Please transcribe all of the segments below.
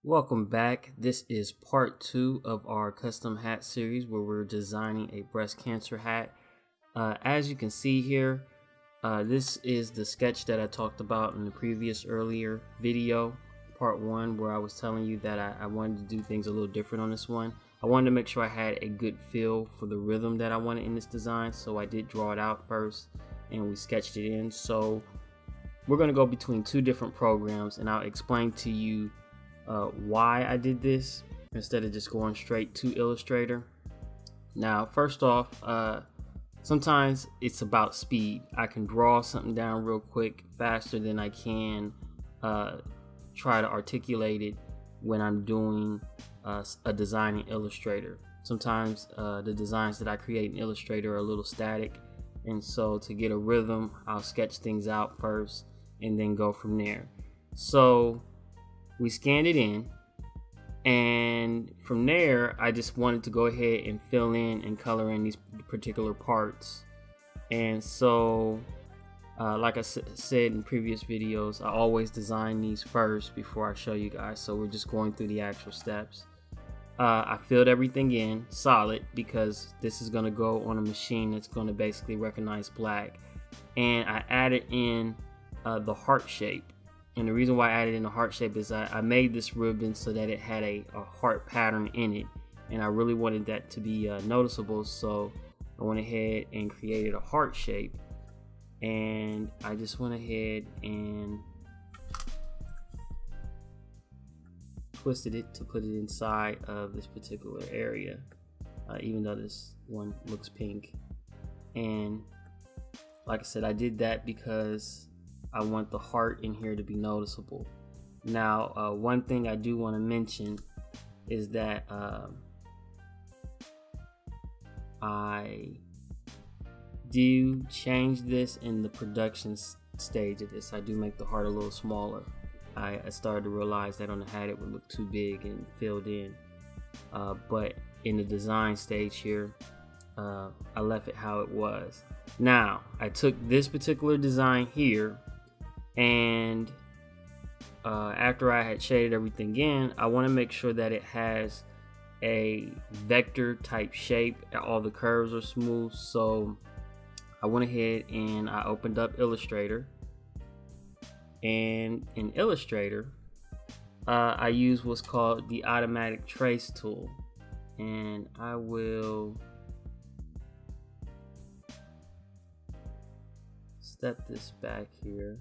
Welcome back. This is part 2 of our custom hat series where we're designing a breast cancer hat. As you can see here, this is the sketch that I talked about in the previous earlier video, part 1, where I was telling you that I wanted to do things a little different on this one. I wanted to make sure I had a good feel for the rhythm that I wanted in this design, so I did draw it out first and we sketched it in. So we're going to go between 2 different programs and I'll explain to you why I did this instead of just going straight to Illustrator. Now, first off, sometimes it's about speed. I can draw something down real quick, faster than I can try to articulate it when I'm doing a design in Illustrator. Sometimes the designs that I create in Illustrator are a little static, and so to get a rhythm, I'll sketch things out first and then go from there. So we scanned it in, and from there I just wanted to go ahead and fill in and color in these particular parts. And so like I said in previous videos, I always design these first before I show you guys, so we're just going through the actual steps. I filled everything in solid because this is going to go on a machine that's going to basically recognize black, and I added in the heart shape. And the reason why I added in the heart shape is I made this ribbon so that it had a heart pattern in it, and I really wanted that to be noticeable, so I went ahead and created a heart shape, and I just went ahead and twisted it to put it inside of this particular area, even though this one looks pink. And like I said, I did that because I want the heart in here to be noticeable. Now, one thing I do want to mention is that I do change this in the production stage of this. I do make the heart a little smaller. I started to realize that on the hat it would look too big and filled in. But in the design stage here, I left it how it was. Now, I took this particular design here, and after I had shaded everything in, I want to make sure that it has a vector type shape. All the curves are smooth, so I went ahead and I opened up Illustrator, and in Illustrator I use what's called the automatic trace tool, and I will step this back here.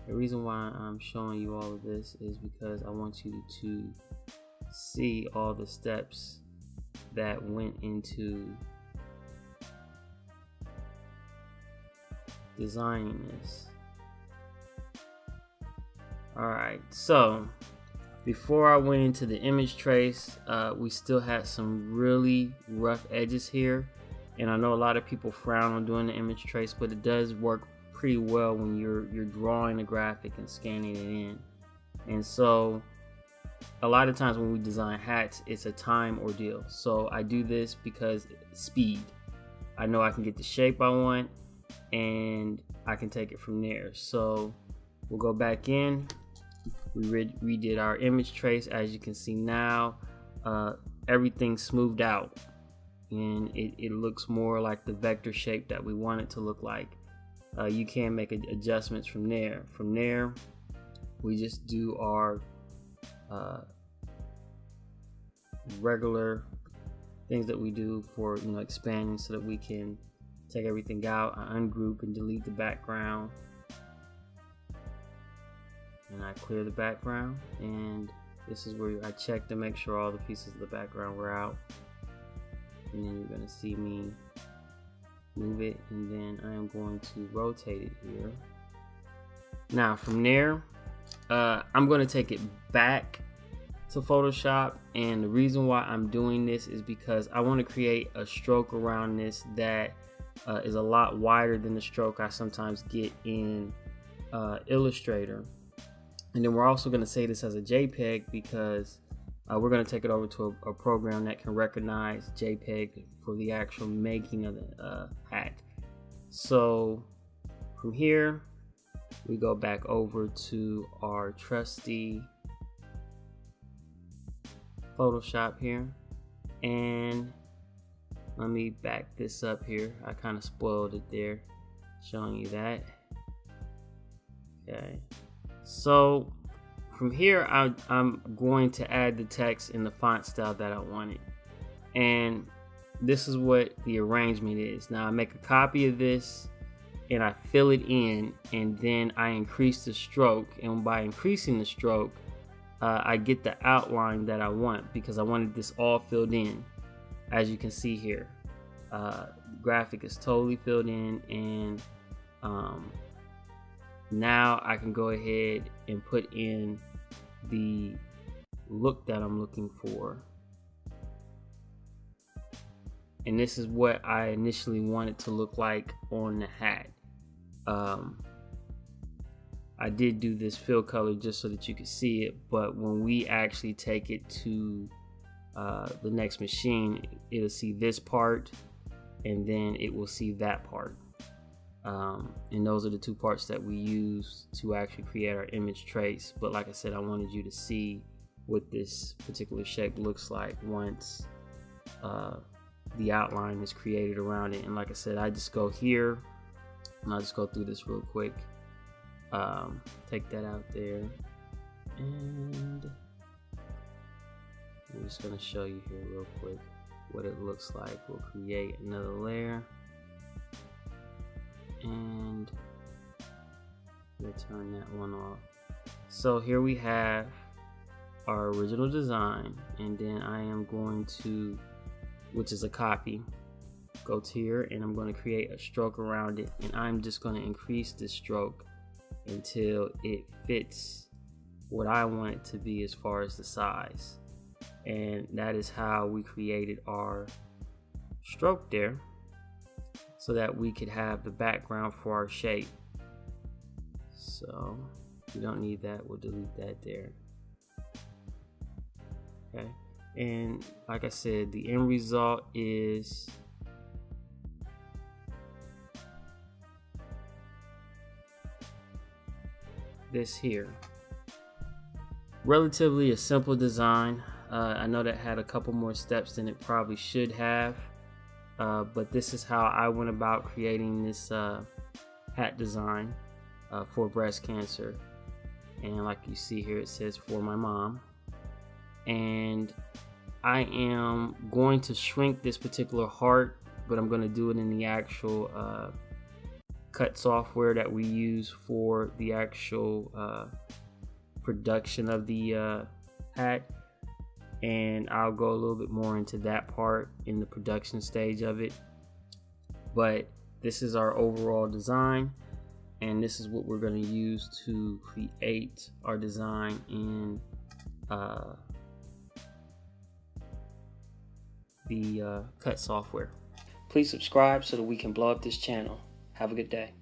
The reason why I'm showing you all of this is because I want you to see all the steps that went into designing this. Alright, so before I went into the image trace, we still had some really rough edges here, and I know a lot of people frown on doing the image trace, but it does work pretty well when you're drawing a graphic and scanning it in. And so a lot of times when we design hats, it's a time ordeal. So I do this because speed. I know I can get the shape I want and I can take it from there. So we'll go back in. We redid our image trace. As you can see now, everything's smoothed out, and it looks more like the vector shape that we want it to look like. You can make adjustments from there. From there, we just do our regular things that we do for expanding, so that we can take everything out. I ungroup and delete the background, and I clear the background, and this is where I check to make sure all the pieces of the background were out. And then you're going to see me move it, and then I am going to rotate it here. Now from there, I'm going to take it back to Photoshop, and the reason why I'm doing this is because I want to create a stroke around this that is a lot wider than the stroke I sometimes get in Illustrator. And then we're also going to save this as a JPEG because we're going to take it over to a program that can recognize JPEG for the actual making of the hat. So from here, we go back over to our trusty Photoshop here, and let me back this up here. I kind of spoiled it there, showing you that. Okay, so from here, I'm going to add the text in the font style that I wanted, and this is what the arrangement is. Now I make a copy of this and I fill it in, and then I increase the stroke, and by increasing the stroke, I get the outline that I want because I wanted this all filled in. As you can see here, graphic is totally filled in, and now I can go ahead and put in the look that I'm looking for. And this is what I initially wanted to look like on the hat. I did do this fill color just so that you could see it, but when we actually take it to the next machine, it'll see this part and then it will see that part. And those are the two parts that we use to actually create our image trace. But like I said, I wanted you to see what this particular shape looks like once the outline is created around it. And like I said, I just go here and I'll just go through this real quick. Take that out there, and I'm just going to show you here real quick what it looks like. We'll create another layer, and we'll turn that one off. So here we have our original design, and then I am going to, which is a copy, go to here, and I'm going to create a stroke around it, and I'm just going to increase this stroke until it fits what I want it to be as far as the size. And that is how we created our stroke there, so that we could have the background for our shape. So we don't need that, we'll delete that there. Okay, and like I said, the end result is this here. Relatively a simple design. I know that had a couple more steps than it probably should have, but this is how I went about creating this hat design for breast cancer. And like you see here, it says for my mom. And I am going to shrink this particular heart, but I'm going to do it in the actual cut software that we use for the actual production of the hat. And I'll go a little bit more into that part in the production stage of it. But this is our overall design, and this is what we're going to use to create our design in the cut software. Please subscribe so that we can blow up this channel. Have a good day.